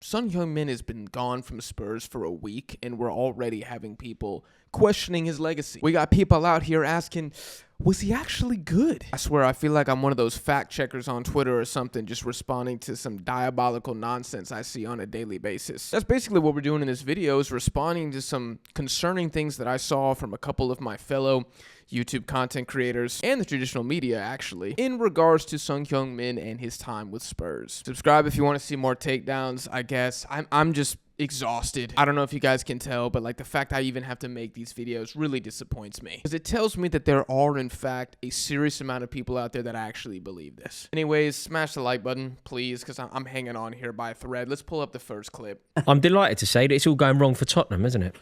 Son Heung-min has been gone from Spurs for a week, and we're already having people questioning his legacy. We got people out here asking, was he actually good? I swear, I feel like I'm one of those fact checkers on Twitter or something, just responding to some diabolical nonsense I see on a daily basis. That's basically what we're doing in this video, is responding to some concerning things that I saw from a couple of my fellow YouTube content creators and the traditional media, actually, in regards to Son Heung-min and his time with Spurs. Subscribe if you want to see more takedowns, I guess. I'm just exhausted. I don't know if you guys can tell, but like the fact I even have to make these videos really disappoints me, because it tells me that there are in fact a serious amount of people out there that actually believe this. Anyways, smash the like button, please, because I'm hanging on here by a thread. Let's pull up the first clip. I'm delighted to say that it's all going wrong for Tottenham, isn't it?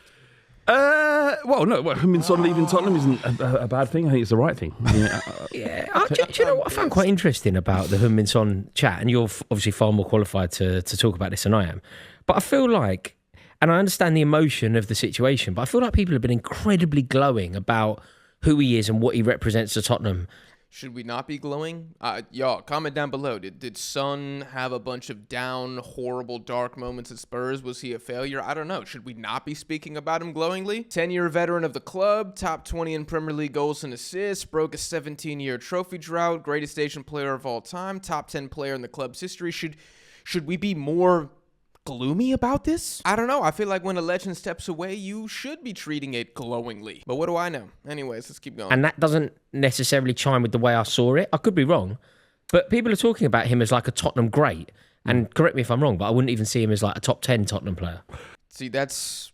Well, no, Heung-min Son leaving Tottenham isn't a bad thing. I think it's the right thing. Yeah. Do you know what I found quite interesting about the Heung-min Son chat? And you're obviously far more qualified to talk about this than I am. But I feel like, and I understand the emotion of the situation, but I feel like people have been incredibly glowing about who he is and what he represents to Tottenham. Should we not be glowing? Y'all, comment down below. Did Son have a bunch of down, horrible, dark moments at Spurs? Was he a failure? I don't know. Should we not be speaking about him glowingly? 10-year veteran of the club, top 20 in Premier League goals and assists, broke a 17-year trophy drought, greatest Asian player of all time, top 10 player in the club's history. Should we be more gloomy about this? I don't know. I feel like when a legend steps away, you should be treating it glowingly. But what do I know? Anyways, let's keep going. And that doesn't necessarily chime with the way I saw it. I could be wrong, but people are talking about him as like a Tottenham great. And correct me if I'm wrong, but I wouldn't even see him as like a top 10 Tottenham player. See, this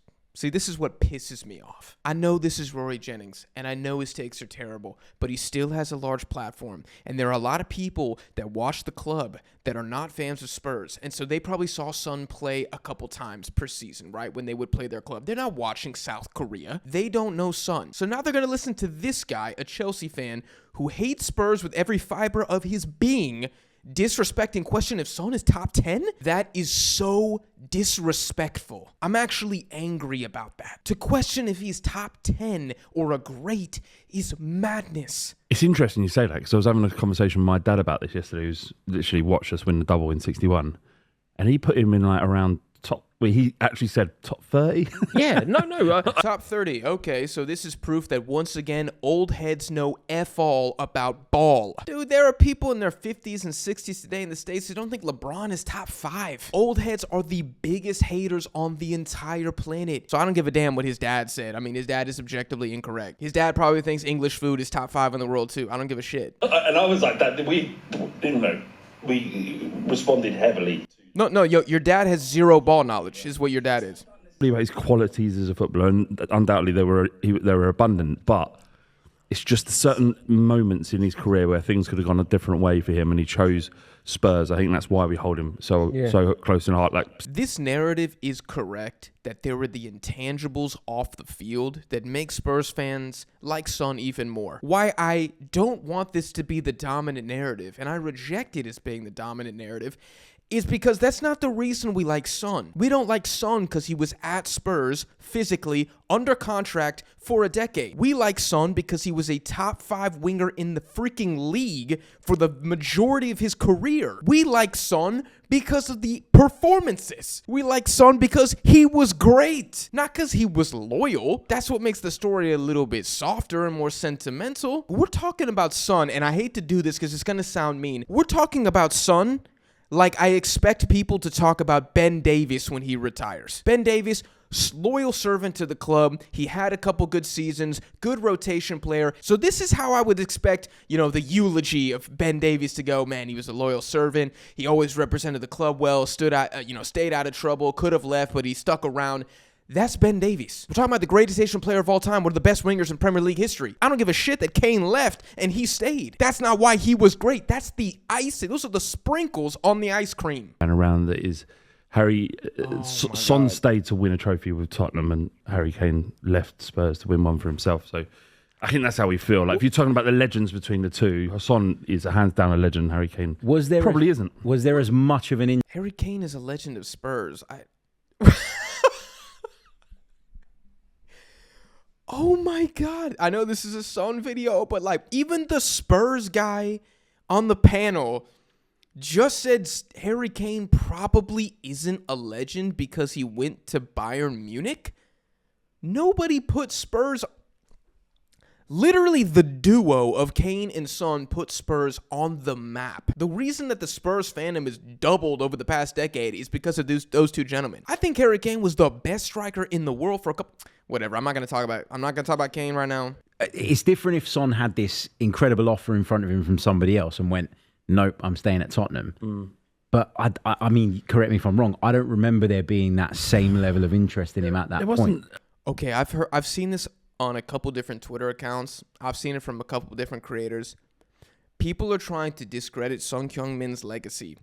is what pisses me off. I know this is Rory Jennings, and I know his takes are terrible, but he still has a large platform, and there are a lot of people that watch the club that are not fans of Spurs, and so they probably saw Son play a couple times per season, right, when they would play their club. They're not watching South Korea. They don't know Son. So now they're going to listen to this guy, a Chelsea fan, who hates Spurs with every fiber of his being, disrespecting question if Son is top 10? That is so disrespectful. I'm actually angry about that. To question if he's top 10 or a great is madness. It's interesting you say that, because I was having a conversation with my dad about this yesterday, who's literally watched us win the double in 61, and he put him in like around top, well, he actually said top 30. Yeah, no. Top 30. Okay, so this is proof that once again, old heads know F all about ball. Dude, there are people in their 50s and 60s today in the States who don't think LeBron is top 5. Old heads are the biggest haters on the entire planet. So I don't give a damn what his dad said. I mean, his dad is objectively incorrect. His dad probably thinks English food is top 5 in the world too. I don't give a shit. And I was like that. We responded heavily. No, your dad has zero ball knowledge, is what your dad is. About his qualities as a footballer, and undoubtedly they were abundant, but it's just certain moments in his career where things could have gone a different way for him, and he chose Spurs. I think that's why we hold him so close in heart. Like, this narrative is correct, that there were the intangibles off the field that make Spurs fans like Son even more. Why I don't want this to be the dominant narrative, and I reject it as being the dominant narrative, is because that's not the reason we like Son. We don't like Son because he was at Spurs, physically, under contract for a decade. We like Son because he was a top 5 winger in the freaking league for the majority of his career. We like Son because of the performances. We like Son because he was great, not because he was loyal. That's what makes the story a little bit softer and more sentimental. We're talking about Son, and I hate to do this because it's going to sound mean. We're talking about Son like I expect people to talk about Ben Davies when he retires. Ben Davies, loyal servant to the club. He had a couple good seasons, good rotation player. So this is how I would expect, the eulogy of Ben Davies to go. Man, he was a loyal servant. He always represented the club well, stayed out of trouble, could have left, but he stuck around. That's Ben Davies. We're talking about the greatest Asian player of all time, one of the best wingers in Premier League history. I don't give a shit that Kane left and he stayed. That's not why he was great. That's the icing. Those are the sprinkles on the ice cream. And around that is Son stayed to win a trophy with Tottenham, and Harry Kane left Spurs to win one for himself. So I think that's how we feel. Like, if you're talking about the legends between the two, Son is a hands down a legend. Harry Kane probably isn't. Was there as much of an Harry Kane is a legend of Spurs. Oh my God. I know this is a Son video, but like even the Spurs guy on the panel just said Harry Kane probably isn't a legend because he went to Bayern Munich. Nobody put Spurs... Literally, the duo of Kane and Son put Spurs on the map. The reason that the Spurs fandom has doubled over the past decade is because of those two gentlemen. I think Harry Kane was the best striker in the world for a couple... Whatever, I'm not going to talk about Kane right now. It's different if Son had this incredible offer in front of him from somebody else and went, nope, I'm staying at Tottenham. But I mean, correct me if I'm wrong, I don't remember there being that same level of interest in him at that point. Okay, I've seen this on a couple different Twitter accounts. I've seen it from a couple different creators. People are trying to discredit Son Heung-min's legacy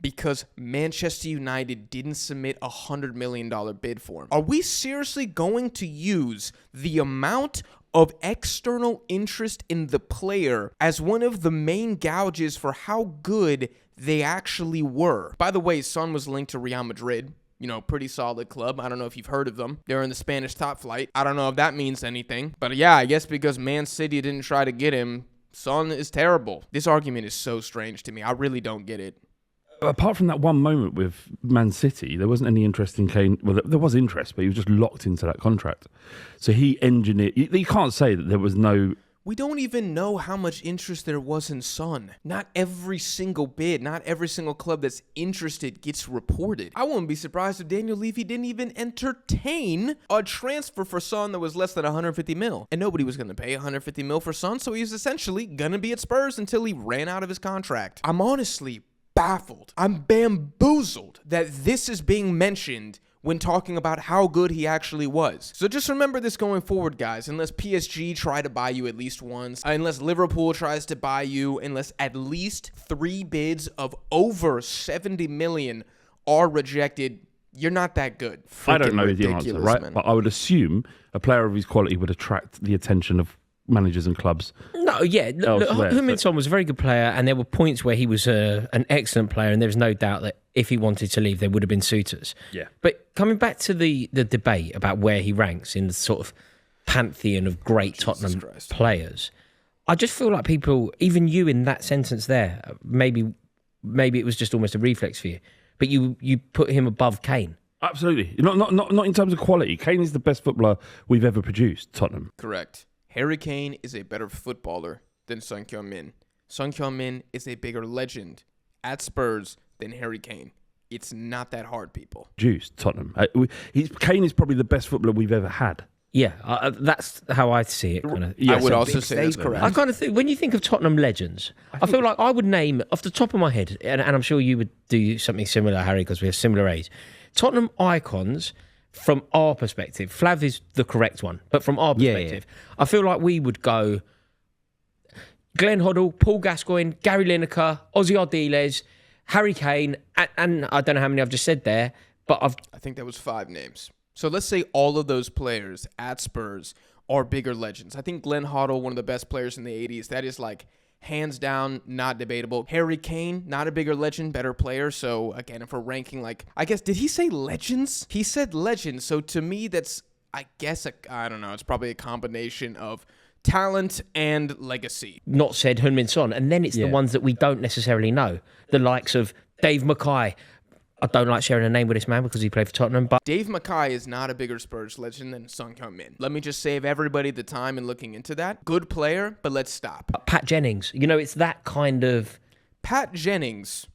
because Manchester United didn't submit a $100 million bid for him. Are we seriously going to use the amount of external interest in the player as one of the main gauges for how good they actually were? By the way, Son was linked to Real Madrid. You know, pretty solid club. I don't know if you've heard of them. They're in the Spanish top flight. I don't know if that means anything. But yeah, I guess because Man City didn't try to get him, Son is terrible. This argument is so strange to me. I really don't get it. Apart from that one moment with Man City, there wasn't any interest in Kane. Well, there was interest, but he was just locked into that contract. So he engineered... You can't say that there was no... We don't even know how much interest there was in Son. Not every single bid, not every single club that's interested gets reported. I wouldn't be surprised if Daniel Levy didn't even entertain a transfer for Son that was less than 150 mil. And nobody was going to pay 150 mil for Son, so he was essentially going to be at Spurs until he ran out of his contract. I'm honestly baffled. I'm bamboozled that this is being mentioned when talking about how good he actually was. So just remember this going forward, guys. Unless PSG try to buy you at least once, unless Liverpool tries to buy you, unless at least 3 bids of over 70 million are rejected, you're not that good. I don't know the answer, right? Man. But I would assume a player of his quality would attract the attention of managers and clubs. No, yeah. Heung-min Son was a very good player, and there were points where he was an excellent player, and there's no doubt that if he wanted to leave, there would have been suitors. Yeah. But coming back to the debate about where he ranks in the sort of pantheon of great Tottenham players, I just feel like people, even you in that sentence there, maybe it was just almost a reflex for you, but you put him above Kane. Absolutely. Not in terms of quality. Kane is the best footballer we've ever produced, Tottenham. Correct. Harry Kane is a better footballer than Son Heung-min. Son Heung-min is a bigger legend at Spurs than Harry Kane. It's not that hard, people. Juiced, Tottenham. Kane is probably the best footballer we've ever had. Yeah, that's how I see it. Kind of. I would also say that's correct. I kind of think when you think of Tottenham legends, I feel like I would name off the top of my head, and I'm sure you would do something similar, Harry, because we have similar age. Tottenham icons. From our perspective, Flav is the correct one, but from our perspective, I feel like we would go Glenn Hoddle, Paul Gascoigne, Gary Lineker, Ozzy Ardiles, Harry Kane, and I don't know how many I've just said there, but I think that was 5 names. So let's say all of those players at Spurs are bigger legends. I think Glenn Hoddle, one of the best players in the 80s, that is like hands down, not debatable. Harry Kane, not a bigger legend, better player. So again, if we're ranking like, I guess, did he say legends? He said legends. So to me, that's, I guess, I don't know. It's probably a combination of talent and legacy. Not said Heung-min Son. And then it's the ones that we don't necessarily know. The likes of Dave Mackay. I don't like sharing a name with this man because he played for Tottenham, but Dave Mackay is not a bigger Spurs legend than Son Heung-min. Let me just save everybody the time in looking into that. Good player, but let's stop. Pat Jennings, it's that kind of... Pat Jennings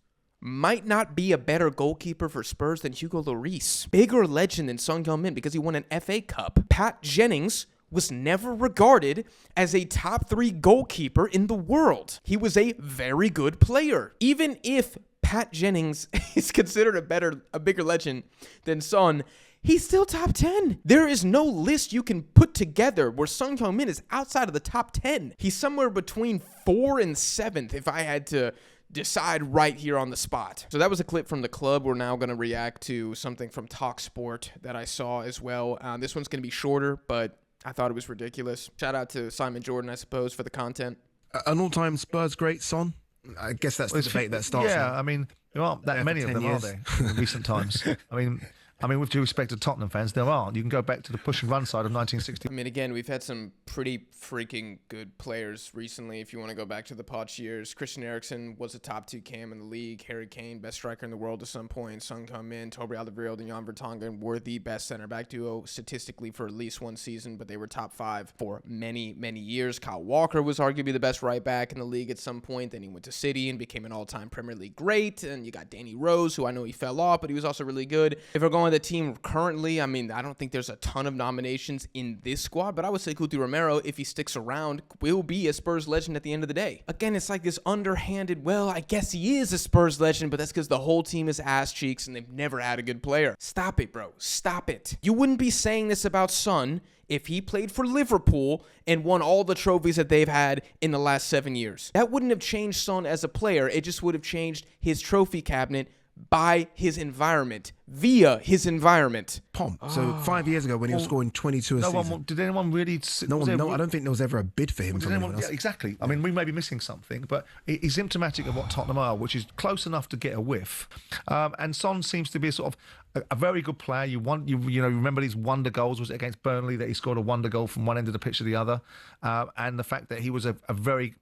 might not be a better goalkeeper for Spurs than Hugo Lloris. Bigger legend than Son Heung-min because he won an FA Cup. Pat Jennings was never regarded as a top 3 goalkeeper in the world. He was a very good player. Even if Pat Jennings is considered a bigger legend than Son, he's still top 10. There is no list you can put together where Son Heung-min is outside of the top 10. He's somewhere between 4th and 7th if I had to decide right here on the spot. So that was a clip from the club. We're now going to react to something from TalkSport that I saw as well. This one's going to be shorter, but I thought it was ridiculous. Shout out to Simon Jordan, I suppose, for the content. An all-time Spurs great, Son? I guess that's the debate that starts now. I mean, there aren't that many of them, are there, in recent times? I mean, I mean, with due respect to Tottenham fans, there aren't. You can go back to the push and run side of 1960. I mean, again, we've had some pretty freaking good players recently. If you want to go back to the Poch years, Christian Eriksen was a top 2 cam in the league. Harry Kane, best striker in the world at some point. Son Heung-min, Toby Alderweireld, and Jan Vertonghen were the best center back duo statistically for at least one season, but they were top 5 for many, many years. Kyle Walker was arguably the best right back in the league at some point. Then he went to City and became an all-time Premier League great. And you got Danny Rose, who I know he fell off, but he was also really good. If we're going the team currently, I mean, I don't think there's a ton of nominations in this squad, but I would say Coutinho Romero, if he sticks around, will be a Spurs legend at the end of the day. Again, it's like this underhanded, well, I guess he is a Spurs legend, but that's because the whole team is ass cheeks and they've never had a good player. Stop it, bro. Stop it. You wouldn't be saying this about Son if he played for Liverpool and won all the trophies that they've had in the last 7 years. That wouldn't have changed Son as a player. It just would have changed his trophy cabinet by his environment, via his environment. So 5 years ago when he was scoring 22 a season. Did anyone really... No, I don't think there was ever a bid for him. Exactly. I mean, we may be missing something, but he's symptomatic of what Tottenham are, which is close enough to get a whiff. And Son seems to be sort of a very good player. You remember these wonder goals, was it against Burnley that he scored a wonder goal from one end of the pitch to the other? And the fact that he was a very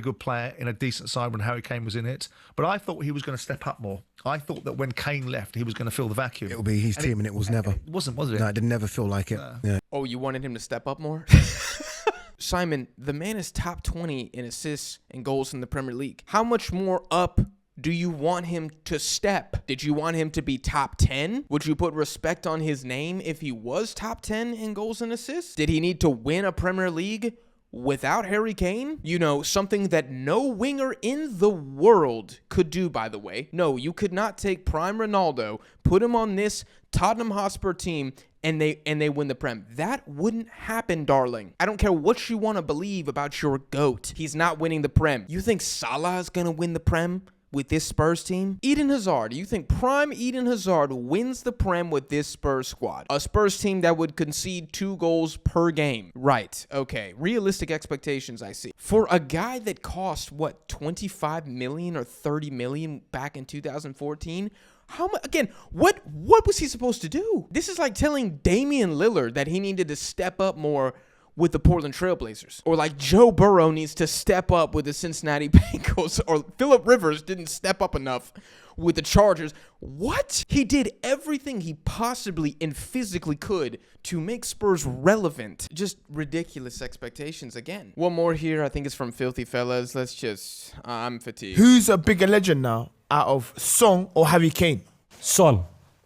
good player in a decent side when Harry Kane was in it. But I thought he was going to step up more. I thought that when Kane left, he was going to fill the vacuum. It'll be his team, and it was never. It wasn't, was it? No, it did never feel like it. Yeah. Oh, you wanted him to step up more? Simon, the man is top 20 in assists and goals in the Premier League. How much more up do you want him to step? Did you want him to be top 10? Would you put respect on his name if he was top 10 in goals and assists? Did he need to win a Premier League without Harry Kane? You know, something that no winger in the world could do, by the way. No, you could not take prime Ronaldo, put him on this Tottenham Hotspur team, and they win the Prem. That wouldn't happen, darling. I don't care what you want to believe about your GOAT. He's not winning the Prem. You think Salah is going to win the Prem with this Spurs team? Eden Hazard, you think prime Eden Hazard wins the Prem with this Spurs squad? A Spurs team that would concede 2 goals per game. Right, okay. Realistic expectations, I see. For a guy that cost, 25 million or 30 million back in 2014, how much? Again, what was he supposed to do? This is like telling Damian Lillard that he needed to step up more with the Portland Trailblazers, or like Joe Burrow needs to step up with the Cincinnati Bengals, or Phillip Rivers didn't step up enough with the Chargers. What? He did everything he possibly and physically could to make Spurs relevant. Just ridiculous expectations again. One more here, I think it's from Filthy Fellas. Let's just, I'm fatigued. Who's a bigger legend now, out of Son or Harry Kane? Son.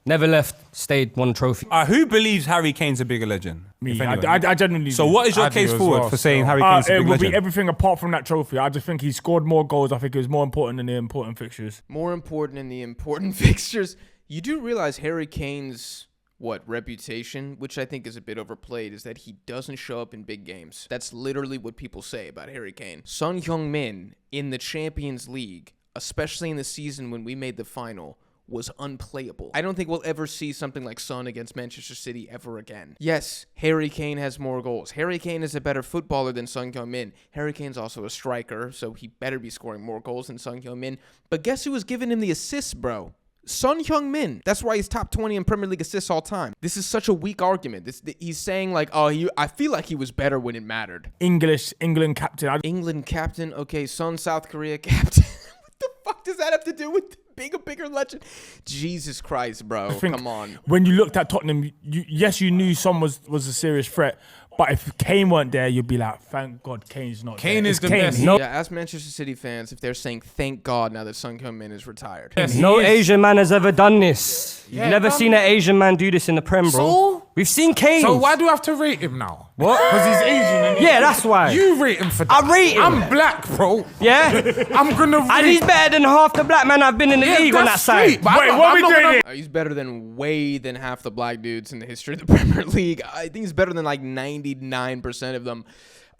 Never left, stayed, won a trophy. Who believes Harry Kane's a bigger legend? Me. I genuinely So do. what is your case forward for saying Harry Kane's a big legend? It would be everything everything apart from that trophy. I just think he scored more goals. I think it was more important than the important fixtures. More important in the important fixtures. You do realize Harry Kane's reputation, which I think is a bit overplayed, is that he doesn't show up in big games. That's literally what people say about Harry Kane. Son Heung-min in the Champions League, especially in the season when we made the final, was unplayable. I don't think we'll ever see something like Son against Manchester City ever again. Yes, Harry Kane has more goals. Harry Kane is a better footballer than Son Heung-min. Harry Kane's also a striker, so he better be scoring more goals than Son Heung-min. But guess who was giving him the assists, bro? Son Heung-min. That's why he's top 20 in Premier League assists all time. This is such a weak argument. He's saying like, I feel like he was better when it mattered. England captain. England captain. Okay, Son South Korea captain. What the fuck does that have to do with being a bigger legend? Jesus Christ, bro. Come on. When you looked at Tottenham, you knew Son was a serious threat. But if Kane weren't there, you'd be like, thank God Kane's not Kane there. is the best. Yeah, ask Manchester City fans if they're saying thank God now that Son Heung-min is retired. Yes, no Asian man has ever done this. You've never seen an Asian man do this in the Prem, bro. So? We've seen Kane. So why do I have to rate him now? What? Because he's Asian. Yeah, that's why. You rate him for that. I rate him. I'm black, bro. Yeah? I'm gonna rate. And he's better than half the black men I've been in the league on that side. Wait, what are we doing? He's better than way than half the black dudes in the history of the Premier League. I think he's better than like 99% of them.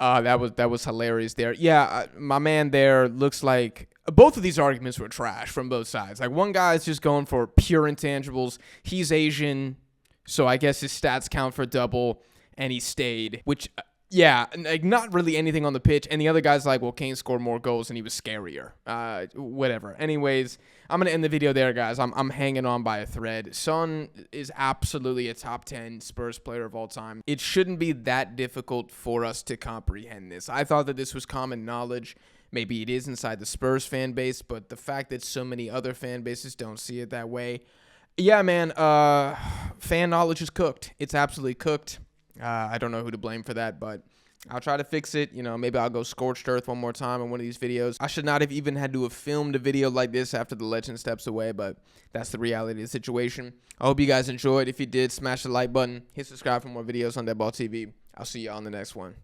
That was hilarious there. Yeah, my man there looks like both of these arguments were trash from both sides. Like one guy's just going for pure intangibles. He's Asian, so I guess his stats count for double, and he stayed, which, yeah, like not really anything on the pitch. And the other guy's like, well, Kane scored more goals and he was scarier. Whatever. Anyways, I'm going to end the video there, guys. I'm hanging on by a thread. Son is absolutely a top 10 Spurs player of all time. It shouldn't be that difficult for us to comprehend this. I thought that this was common knowledge. Maybe it is inside the Spurs fan base, but the fact that so many other fan bases don't see it that way. Yeah, man, fan knowledge is cooked. It's absolutely cooked. I don't know who to blame for that, but I'll try to fix it. You know, maybe I'll go scorched earth one more time in one of these videos. I should not have even had to have filmed a video like this after the legend steps away, but that's the reality of the situation. I hope you guys enjoyed. If you did, smash the like button. Hit subscribe for more videos on DeadBall TV. I'll see you on the next one.